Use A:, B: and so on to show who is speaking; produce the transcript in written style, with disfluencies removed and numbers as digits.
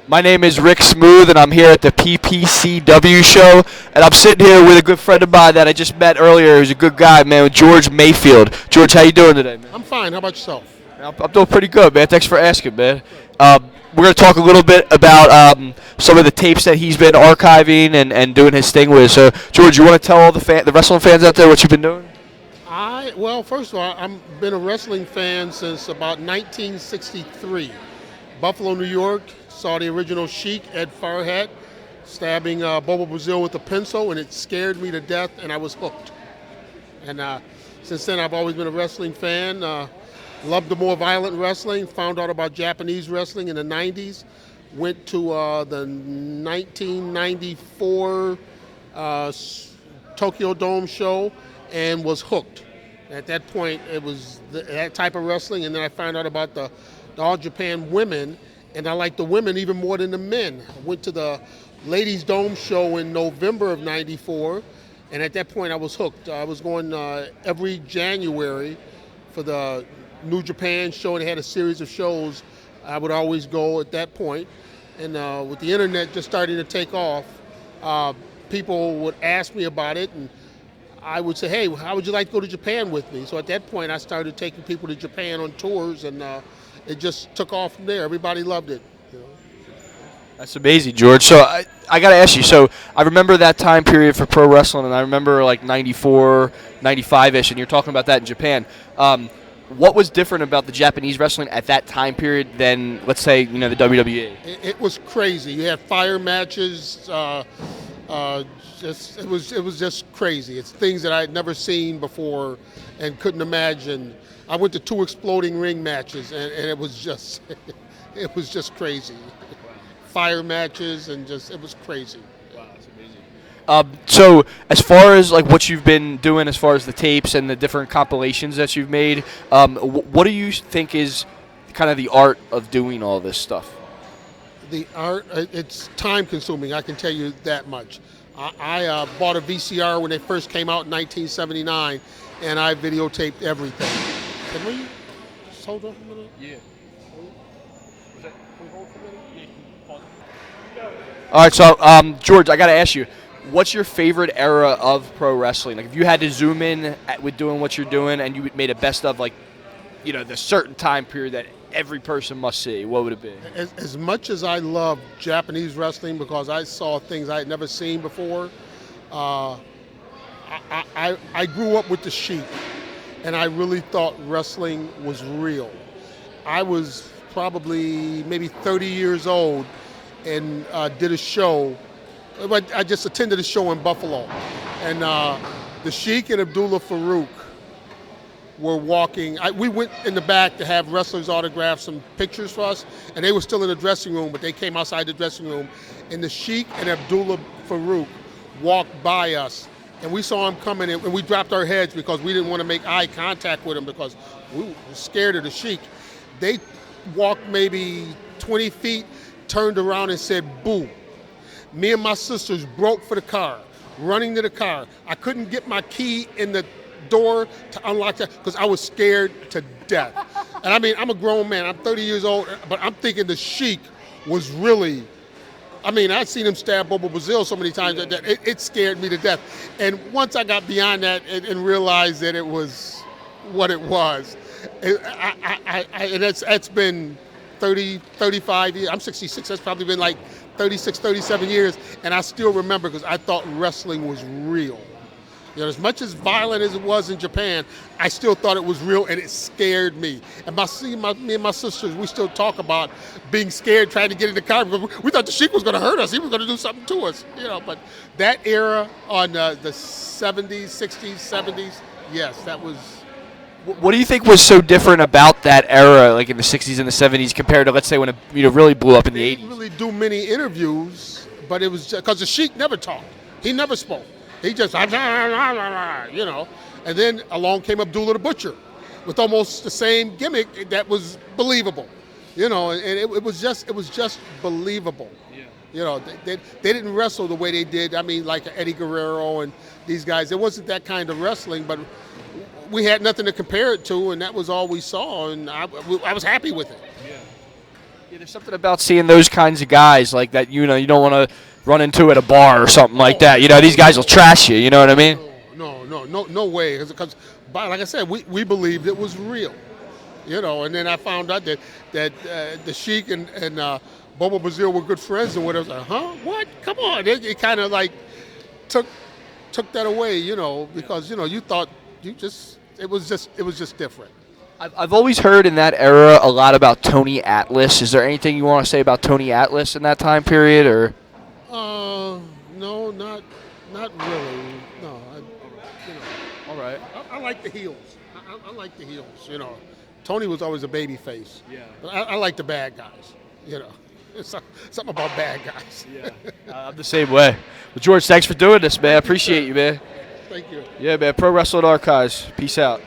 A: My name is Rick Smooth, and I'm here at the PPCW show. And I'm sitting here with a good friend of mine that I just met earlier. He's a good guy, man, with George Mayfield. George, how you doing today, man?
B: I'm fine. How about yourself?
A: I'm doing pretty good, man. Thanks for asking, man. We're going to talk a little bit about some of the tapes that he's been archiving and doing his thing with. So, George, you want to tell all the wrestling fans out there what you've been doing?
B: Well, first of all, I've been a wrestling fan since about 1963. Buffalo, New York. Saw the original Sheik, Ed Farhat, stabbing Bobo Brazil with a pencil, and it scared me to death, and I was hooked. And since then, I've always been a wrestling fan. Loved the more violent wrestling. Found out about Japanese wrestling in the 90s. Went to the 1994 Tokyo Dome show and was hooked. At that point, it was that type of wrestling, and then I found out about the All Japan women. And I like the women even more than the men. I went to the Ladies Dome show in November of '94, and at that point I was hooked. I was going every January for the New Japan show. They had a series of shows. I would always go at that point. And with the internet just starting to take off, people would ask me about it, and I would say, hey, how would you like to go to Japan with me? So at that point I started taking people to Japan on tours, and it just took off from there. Everybody loved it. You know?
A: That's amazing, George. So I got to ask you. So I remember that time period for pro wrestling, and I remember like 94, 95-ish, and you're talking about that in Japan. What was different about the Japanese wrestling at that time period than, let's say, the WWE?
B: It was crazy. You had fire matches. It was just crazy. It's things that I had never seen before and couldn't imagine. I went to 2 exploding ring matches, and it was just it was just crazy. Fire matches, and it was crazy.
A: Wow, that's amazing. So as far as like what you've been doing, as far as the tapes and the different compilations that you've made, what do you think is kind of the art of doing all this stuff?
B: The art, it's time consuming. I can tell you that much. I bought a VCR when they first came out in 1979, and I videotaped everything. Can we just hold on for a minute?
A: Yeah.
B: Can we hold for a minute?
A: All right, so George, I got to ask you, what's your favorite era of pro wrestling? Like, if you had to zoom in with doing what you're doing, and you made a best of, like, the certain time period that every person must see, what would it be?
B: As much as I love Japanese wrestling because I saw things I had never seen before, I grew up with the Sheik. And I really thought wrestling was real. I was probably maybe 30 years old and did a show. I just attended a show in Buffalo. And the Sheik and Abdullah Farouk were walking. We went in the back to have wrestlers autograph some pictures for us, and they were still in the dressing room, but they came outside the dressing room. And the Sheik and Abdullah Farouk walked by us. And we saw him coming in, and we dropped our heads because we didn't want to make eye contact with him because we were scared of the Sheik. They walked maybe 20 feet, turned around and said, boo. Me and my sisters broke for the car, running to the car. I couldn't get my key in the door to unlock that because I was scared to death. And I mean, I'm a grown man. I'm 30 years old, but I'm thinking the Sheik was really... I'd seen him stab Bobo Brazil so many times that it scared me to death. And once I got beyond that and realized that it was what it was, and that's been 30, 35 years. I'm 66. That's probably been like 36, 37 years. And I still remember because I thought wrestling was real. As much as violent as it was in Japan, I still thought it was real, and it scared me. And me and my sisters, we still talk about being scared, trying to get in the car because we thought the Sheik was going to hurt us. He was going to do something to us, But that era on the 70s, 60s, 70s, yes, that was.
A: What do you think was so different about that era, like in the 60s and the 70s, compared to, let's say, when it really blew up in the 80s?
B: They didn't really do many interviews, but it was because the Sheik never talked. He never spoke. He just, And then along came Abdullah the Butcher with almost the same gimmick that was believable, And it was just believable. Yeah. They didn't wrestle the way they did. Like Eddie Guerrero and these guys. It wasn't that kind of wrestling, but we had nothing to compare it to, and that was all we saw, and I was happy with it.
A: Yeah, there's something about seeing those kinds of guys like that. You know, you don't want to run into at a bar or something like that. You know, these guys will trash you. You know what I mean?
B: No way. Because, like I said, we believed it was real. You know, and then I found out that the Sheik and Bobo Brazil were good friends and whatever. Like, huh? What? Come on! It kind of like took that away. You know, because you thought it was just different.
A: I've always heard in that era a lot about Tony Atlas. Is there anything you want to say about Tony Atlas in that time period, or?
B: No, not really. No,
A: All right.
B: I like the heels. I like the heels. You know, Tony was always a baby face.
A: Yeah.
B: But I like the bad guys. You know, it's something about bad guys.
A: Yeah. I'm the same way. Well, George, thanks for doing this, man. I appreciate you, man.
B: Thank you.
A: Yeah, man. Pro Wrestling Archives. Peace out.